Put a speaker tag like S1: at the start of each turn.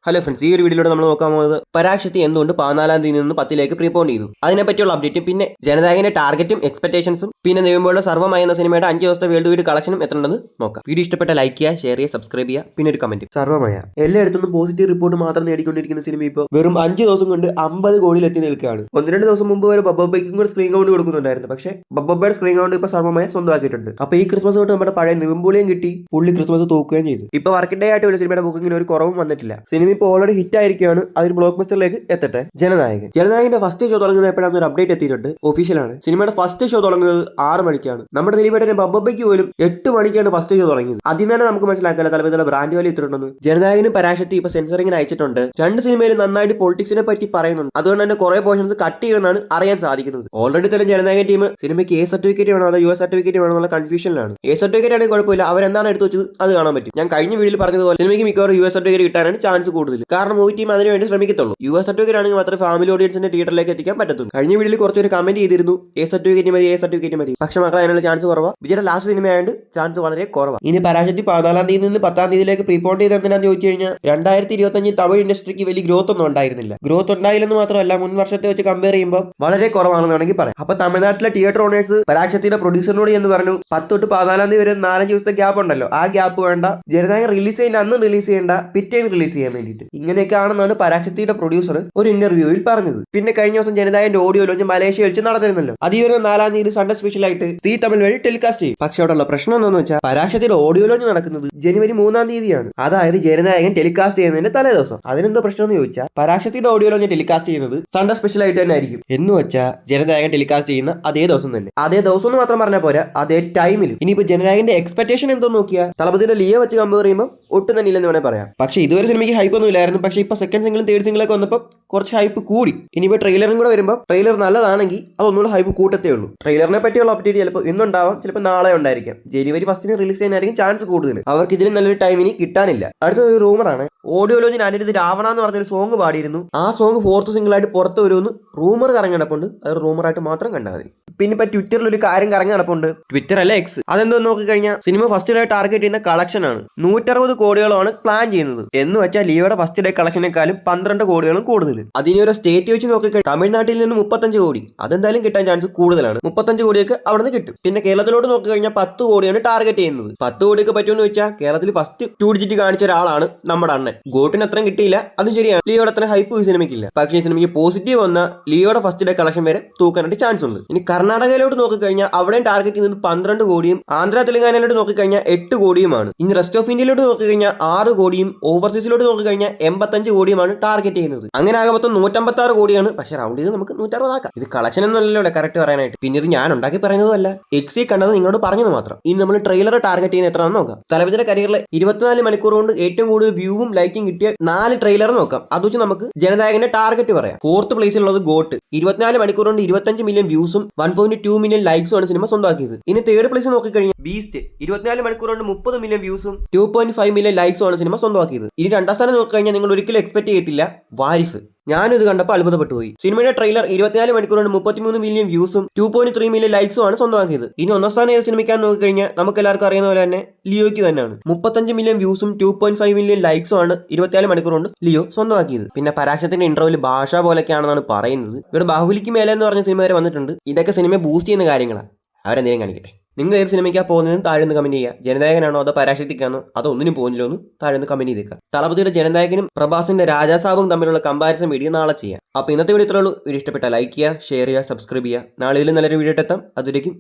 S1: Hello friends, ഈ ഒരു വീഡിയോയിലൂടെ നമ്മൾ നോക്കാൻ പോകുന്നത് പരാശക്തി എന്തുകൊണ്ട് 14-ാം തീയതി നിന്ന് 10-ലേക്ക് പ്രീപോണ്ട് ചെയ്തു, അതിനെപ്പറ്റിയുള്ള അപ്ഡേറ്റും പിന്നെ ജനനായകന്റെ ടാർഗറ്റും എക്സ്പെക്ടേഷൻസും പിന്നെ നിവിമ്പോഴുള്ള സർവ്വമായ എന്ന സിനിമയുടെ 5 ദിവസത്തെ വേൾഡ് വൈഡ് കളക്ഷനും എത്രയുണ്ടെന്ന് നോക്കാം. വീഡിയോ ഇഷ്ടപ്പെട്ട ലൈക്ക് ചെയ്യുക, ഷെയർ ചെയ്യുക, സബ്സ്ക്രൈബ് ചെയ്യുക, പിന്നെ ഒരു കമന്റ്. സർവ്വമായ എല്ലായിടത്തും പോസിറ്റീവ് റിപ്പോർട്ട് മാത്രം നേടിക്കൊണ്ടിരിക്കുന്ന സിനിമ ഇപ്പോൾ വെറും 5 ദിവസം കൊണ്ട് 50 കോടിയിലെത്തി നിൽക്കുകയാണ്. 1-2 ദിവസം മുമ്പ് വരെ ബബ്ബയ്ക്കും കൂടെ സ്ക്രീൻ കൗണ്ട് കൊടുക്കുന്നുണ്ടായിരുന്നു, പക്ഷേ ബബ്ബയുടെ സ്ക്രീൻ കൗണ്ട് ഇപ്പോൾ സർവ്വമായ സ്വന്തമാക്കിയിട്ടുണ്ട്. അപ്പോൾ ഈ ക്രിസ്മസ് തൊട്ട് നമ്മുടെ പഴയ നിവിമ്പോളിയും കിട്ടി, പുള്ളി ക്രിസ്മസ് തൂക്കുകയും ചെയ്തു. ഇപ്പോൾ വർക്കിംഗ് ഡേ ആയിട്ട് ഒരു സിനിമയുടെ ബുക്കിങ്ങിന് ഒരു കുറവും വന്നിട്ടില്ല. സിനിമ ഇപ്പോൾ ഓൾറെഡി ഹിറ്റ് ആയിരിക്കുകയാണ്. അതൊരു ബ്ലോക്ക് ബസ്റ്ററിലേക്ക് എത്തട്ടെ. ജനനായകന്റെ ഫസ്റ്റ് ഷോ തുടങ്ങുന്നത് എപ്പോഴാണ് ഒരു അപ്ഡേറ്റ് എത്തിയിട്ടുണ്ട്, ഒഫീഷ്യലാണ്. സിനിമയുടെ ഫസ്റ്റ് ഷോ തുടങ്ങുന്നത് 6 മണിക്കാണ്. നമ്മുടെ ദിലീപേട്ടന്റെ ബബ്ബയ്ക്ക് പോലും 8 മണിക്കാണ് ഫസ്റ്റ് ഷോ തുടങ്ങിയത്. അതിൽ തന്നെ നമുക്ക് മനസ്സിലാക്കാനുള്ള തലപ്പത്തിലുള്ള ബ്രാൻഡ് വാല്യൂ ഇട്ടിട്ടുണ്ടെന്ന്. ജനനായകനും പരാശക്തി ഇപ്പൊ സെൻസറിങ്ങിന് അയച്ചിട്ടുണ്ട്. 2 സിനിമയിലും നന്നായിട്ട് പൊളിറ്റിക്സിനെ പറ്റി പറയുന്നുണ്ട്. അതുകൊണ്ട് തന്നെ കുറെ പോർഷൻസ് കട്ട് ചെയ്യുമെന്നാണ് അറിയാൻ സാധിക്കുന്നത്. ഓൾറെഡി തന്നെ ജനനായകൻ ടീം സിനിമയ്ക്ക് എ സർട്ടിഫിക്കറ്റ് വേണോ അതോ US സർട്ടിഫിക്കറ്റ് വേണോ എന്നുള്ള കൺഫ്യൂഷനിലാണ്. എ സർട്ടിഫിക്കറ്റ് ആണെങ്കിൽ കുഴപ്പമില്ല, അവരെന്താണ് എടുത്തു വെച്ചത് അത് കാണാൻ പറ്റും. ഞാൻ കഴിഞ്ഞ വീഡിയോയിൽ പറഞ്ഞതുപോലെ സിനിമയ്ക്ക് മിക്കവാറും US സർട്ടിഫിക്കറ്റ് കിട്ടാനാണ് ചാൻസ് കൂടുതൽ. കാരണം മൂവി ടീം അതിന് വേണ്ടി ശ്രമിക്കത്തുള്ളൂ. US സർട്ടിഫിക്കറ്റ് ആണെങ്കിൽ മാത്രമേ ഫാമിലി ഓഡിയൻസിന്റെ തിയേറ്ററിലേക്ക് എത്തിക്കാൻ പറ്റത്തുള്ളൂ. കഴിഞ്ഞ വീഡിയോയിൽ കുറച്ചൊരു കമന്റ് ചെയ്തിരുന്നു, എ സർട്ടിഫിക്കറ്റ് മതി. പക്ഷെ മക്കളെ അതിനുള്ള ചാൻസ് കുറവാണ്. വിജയുടെ ലാസ്റ്റ് സിനിമയായതുകൊണ്ട് ചാൻസ് വളരെ കുറവാണ്. ഇനി പരാശക്തി 14-ാം തീയതി നിന്ന് 10-ാം തീയതിയിലേക്ക് പ്രീപോണ്ട് ചെയ്ത് എന്തിനാന്ന് ചോദിച്ചു കഴിഞ്ഞാൽ 2025 തമിഴ് ഇൻഡസ്ട്രിക്ക് വലിയ ഗ്രോത്ത് ഒന്നും ഉണ്ടായിരുന്നില്ല. ഗ്രോത്ത് ഉണ്ടായില്ലെന്ന് മാത്രമല്ല, മുൻ വർഷത്തെ വെച്ച് കമ്പയർ ചെയ്യുമ്പോൾ വളരെ കുറവാണെന്ന് വേണമെങ്കിൽ പറയാം. അപ്പൊ തമിഴ്നാട്ടിലെ തിയേറ്റർ ഓണേഴ്സ് പരാശക്തിയുടെ പ്രൊഡ്യൂസറിനോട് എന്ന് പറഞ്ഞു, 10 തൊട്ട് 14-ാം തീയതി വരെ 4-5 ദിവസത്തെ ഗ്യാപ്പ് ഉണ്ടല്ലോ, ആ ഗ്യാപ്പ് വേണ്ട, ജനനായകൻ റിലീസ് ചെയ്യുന്ന അന്ന് റിലീസ് ചെയ്യേണ്ട, പിറ്റേന്ന് റിലീസ് ചെയ്യാൻ വേണ്ടിയിട്ട്. ഇങ്ങനെയൊക്കെയാണെന്നാണ് പരാശക്തിയുടെ പ്രൊഡ്യൂസർ ഒരു ഇന്റർവ്യൂവിൽ പറഞ്ഞത്. പിന്നെ കഴിഞ്ഞ ദിവസം ജനനായകന്റെ ഓഡിയോ ലോഞ്ച് മലേഷ്യ വെച്ച് നടന്നിരുന്നല്ലോ. അത് ഈ വരുന്ന 4-ാം തീയതി സൺഡേ സ്പെഷ്യൽ ആയിട്ട് സീ തമിഴ് വഴി ടെലികാസ്റ്റ് ചെയ്യും. പക്ഷെ അവിടെയുള്ള പ്രശ്നം എന്താണെന്ന് വെച്ചാൽ പരാശക്തിയുടെ ഓഡിയോ ലോഞ്ച് നടക്കുന്നത് ജനുവരി 3-ാം തീയതിയാണ്. അതായത് ജനനായകൻ ടെലികാസ്റ്റ് ചെയ്യുന്നതിന്റെ തലേ ദിവസം. അതിനെന്തോ പ്രശ്നം എന്ന് ചോദിച്ചാൽ പരാശക്തിയുടെ ഓഡിയോ ലോഞ്ച് ടെലികാസ്റ്റ് ചെയ്യുന്നത് സൺഡേ സ്പെഷ്യൽ ആയിട്ട് തന്നെ ആയിരിക്കും. എന്ന് വെച്ചാൽ ജനനായകൻ ടെലികാസ്റ്റ് ചെയ്യുന്ന അതേ ദിവസം തന്നെ. അതേ ദിവസം എന്ന് മാത്രം പറഞ്ഞാൽ പോരാ, അതേ ടൈമിലും. ഇനിയിപ്പോ ജനനായകന്റെ എക്സ്പെക്ടേഷൻ എന്തോ നോക്കിയാൽ തളപതിയുടെ ലിയോ വെച്ച് കമ്പയർ ചെയ്യുമ്പോൾ ഒട്ടും തന്നെ ഇല്ലെന്ന് വേണേൽ പറയാം. പക്ഷേ ഇതുവരെ സിനിമയ്ക്ക് ഹൈപ്പ് ഒന്നും ഇല്ലായിരുന്നു. പക്ഷേ ഇപ്പൊ സെക്കൻഡ് സിംഗിളും തേർഡ് സിംഗിളൊക്കെ വന്നപ്പോൾ കുറച്ച് ഹൈപ്പ് കൂടി. ഇനിയിപ്പോൾ ട്രെയിലറും കൂടെ വരുമ്പോൾ ട്രെയിലർ നല്ലതാണെങ്കിൽ അതൊന്നുകൂടെ ഹൈപ്പ് കൂട്ടത്തേ ഉള്ളൂ. ട്രെയിലറിനെ പറ്റിയുള്ള അപ്ഡേറ്റ് ചിലപ്പോൾ ഇന്നുണ്ടാവാം, ചിലപ്പോൾ നാളെ ഉണ്ടായിരിക്കാം. ജനുവരി 1 റിലീസ് ചെയ്യാനായിരിക്കും ചാൻസ് കൂടുതൽ. അവർക്ക് ഇതിലും നല്ലൊരു ടൈം ഇനി കിട്ടാനില്ല. അടുത്തൊരു റൂമറാണ്, ഓഡിയോ ലോഞ്ചിന് അനിരുദ്ധ് രാവണ എന്ന് പറഞ്ഞൊരു സോങ് പാടിയിരുന്നു. ആ സോങ് 4th സിംഗിളായിട്ട് പുറത്തു വരുമെന്ന് റൂമർ കറങ്ങി നടപ്പുണ്ട്. അത് റൂമറായിട്ട് മാത്രം കണ്ടാൽ മതി. പിന്നെ ഇപ്പൊ ട്വിറ്ററിൽ ഒരു കാര്യം കറങ്ങി നടപ്പുണ്ട്, ട്വിറ്റർ അല്ല എക്സ്. അതെന്തോ നോക്കിക്കഴിഞ്ഞാൽ സിനിമ ഫസ്റ്റ് ഡേ ടാർഗറ്റ് ചെയ്യുന്ന കളക്ഷൻ ആണ് 160 കോടികളാണ് പ്ലാൻ ചെയ്യുന്നത്. എന്ന് വെച്ചാൽ ലിയോയുടെ ഫസ്റ്റ് ഡേ കളക്ഷനേക്കാളും 12 കോടികളും കൂടുതൽ. അതിനെ ഒരു സ്റ്റേറ്റ് വെച്ച് നോക്കിക്കഴിഞ്ഞാൽ തമിഴ്നാട്ടിൽ നിന്ന് 35 കോടി അതെന്തായാലും കിട്ടാൻ ചാൻസ് കൂടുതലാണ്. 35 കോടിയൊക്കെ അവിടെ നിന്ന് കിട്ടും. പിന്നെ കേരളത്തിലോട്ട് നോക്കിക്കഴിഞ്ഞാൽ 10 കോടിയാണ് ടാർഗറ്റ് ചെയ്യുന്നത്. 10 കോടിയൊക്കെ പറ്റുമെന്ന് വെച്ചാൽ കേരളത്തിൽ ഫസ്റ്റ് 2 ഡിജിറ്റ് കാണിച്ച ഒരാളാണ് നമ്മുടെ അണ്ണൻ. ഗോട്ടിന് അത്രയും കിട്ടിയില്ല, അത് ശരിയാണ്. ലിയോയുടെ അത്ര ഹൈപ്പ് സിനിമയ്ക്കില്ല. പക്ഷേ ഈ സിനിമയ്ക്ക് പോസിറ്റീവ് വന്ന ലിയോയുടെ ഫസ്റ്റ് ഡേ കളക്ഷൻ വരെ തൂക്കാനായിട്ട് ചാൻസ് ഉണ്ട്. ഇനി കർണാടകയിലോട്ട് നോക്കിക്കഴിഞ്ഞാൽ അവിടെയും ടാർഗറ്റ് ചെയ്യുന്നത് 12 കോടിയും ആന്ധ്ര തെലങ്കാനയിലോട്ട് നോക്കിക്കഴിഞ്ഞാൽ 8 കോടിയുമാണ്. ഇനി റെസ്റ്റ് ഓഫ് ഇന്ത്യയിലോട്ട് നോക്കിക്കഴിഞ്ഞാൽ 6 കോടിയും ഓവർസീസിലോട്ട് നോക്കിക്കഴിഞ്ഞാൽ 85 കോടിയുമാണ് ടാർഗറ്റ് ചെയ്യുന്നത്. അങ്ങനെ ആകെ മൊത്തം 156 കോടിയാണ്. പക്ഷേ റൗണ്ട് ചെയ്ത് നമുക്ക് 160 ആക്കാം. ഇത് കളക്ഷൻ ഒന്നുമല്ലോ കറക്റ്റ് പറയാനായിട്ട്. പിന്നെ ഇത് ഞാൻ ഉണ്ടാക്കി പറയുന്നതല്ല, എക്സി കണ്ടത് നിങ്ങളോട് പറഞ്ഞത് മാത്രം. ഇനി നമ്മൾ ട്രെയിലർ ടാർഗറ്റ് ചെയ്യുന്ന എത്രയാണെന്ന് നോക്കാം. തലപതിയുടെ കരിയറിലെ 24 മണിക്കൂർ കൊണ്ട് ഏറ്റവും കൂടുതൽ വ്യൂവും ലൈക്കും കിട്ടിയ 4 ട്രെയിലർ നോക്കാം. അത് വെച്ച് നമുക്ക് ജനനായകന്റെ ടാർഗറ്റ് പറയാം. 4th പ്ലേസിലുള്ളത് ഗോട്ട്, 24 മണിക്കൂർ കൊണ്ട് 25 മില്യൺ വ്യൂസും 1.2 മില്യൺ ലൈക്സും ആണ് സിനിമ സ്വന്തമാക്കിയത്. ഇനി 3rd പ്ലേസ് നോക്കിക്കഴിഞ്ഞാൽ ബീസ്റ്റ്, 24 മണിക്കൂർ കൊണ്ട് 30 മില്യൺ വ്യൂസും 2.5 മില്യൺ ലൈക്സും ആണ് സിനിമ സ്വന്തമാക്കിയത്. ഇനി 2ാം സ്ഥാനം നോക്കിക്കഴിഞ്ഞാൽ നിങ്ങൾ ഒരിക്കലും എക്സ്പെക്ട് ചെയ്യത്തില്ല, വാരിസ്. ഞാനിത് കണ്ടപ്പോൾ അത്ഭുതപ്പെട്ടു പോയി. സിനിമയുടെ ട്രെയിലർ 24 മണിക്കൂർ കൊണ്ട് 33 മില്യൺ വ്യൂസും 2.3 മില്യൺ ലൈക്സും ആണ് സ്വന്തമാക്കിയത്. ഇനി 1ാം സ്ഥാനം ഏത് സിനിമയ്ക്കാൻ നോക്കിക്കഴിഞ്ഞാൽ നമുക്ക് എല്ലാവർക്കും അറിയുന്ന പോലെ തന്നെ ലിയോയ്ക്ക് തന്നെയാണ്. 35 മില്യൺ വ്യൂസും 2.5 മില്യൺ ലൈക്സും ആണ് 24 മണിക്കൂർ കൊണ്ട് ലിയോ സ്വന്തമാക്കിയത്. പിന്നെ പരാശക്തിന്റെ ഇന്റർവ്യൂവിൽ ഭാഷ പോലൊക്കെയാണെന്നാണ് പറയുന്നത്. ഇവിടെ ബാഹുബലിക്ക് മേലെ എന്ന് പറഞ്ഞ സിനിമ വരെ വന്നിട്ടുണ്ട്. ഇതൊക്കെ സിനിമയെ ബൂസ്റ്റ് ചെയ്യുന്ന കാര്യങ്ങളാണ്. അവരെന്തെങ്കിലും കാണിക്കട്ടെ. നിങ്ങൾ ഏത് സിനിമയ്ക്കാണ് പോകുന്നതെന്ന് താഴെ നിന്ന് കമന്റ് ചെയ്യുക. ജനനായകനാണോ അതോ പരാശക്തിക്കാണോ അതോ ഒന്നിനും പോകുന്നില്ലോ എന്ന് താഴെ നിന്ന് കമന്റ് ചെയ്തേക്കുക. തളപതിയുടെ ജനനായകനും പ്രഭാസിന്റെ രാജാസാബും തമ്മിലുള്ള കമ്പാരിസൺ വീഡിയോ നാളെ ചെയ്യാം. അപ്പോൾ ഇന്നത്തെ വീഡിയോ ഇത്രയുള്ളൂ. വീഡിയോ ഇഷ്ടപ്പെട്ട ലൈക്ക് ചെയ്യുക, ഷെയർ ചെയ്യുക, സബ്സ്ക്രൈബ് ചെയ്യുക. നാളെ ഇതിലും നല്ലൊരു വീഡിയോ എത്താം. അതുവരേക്കും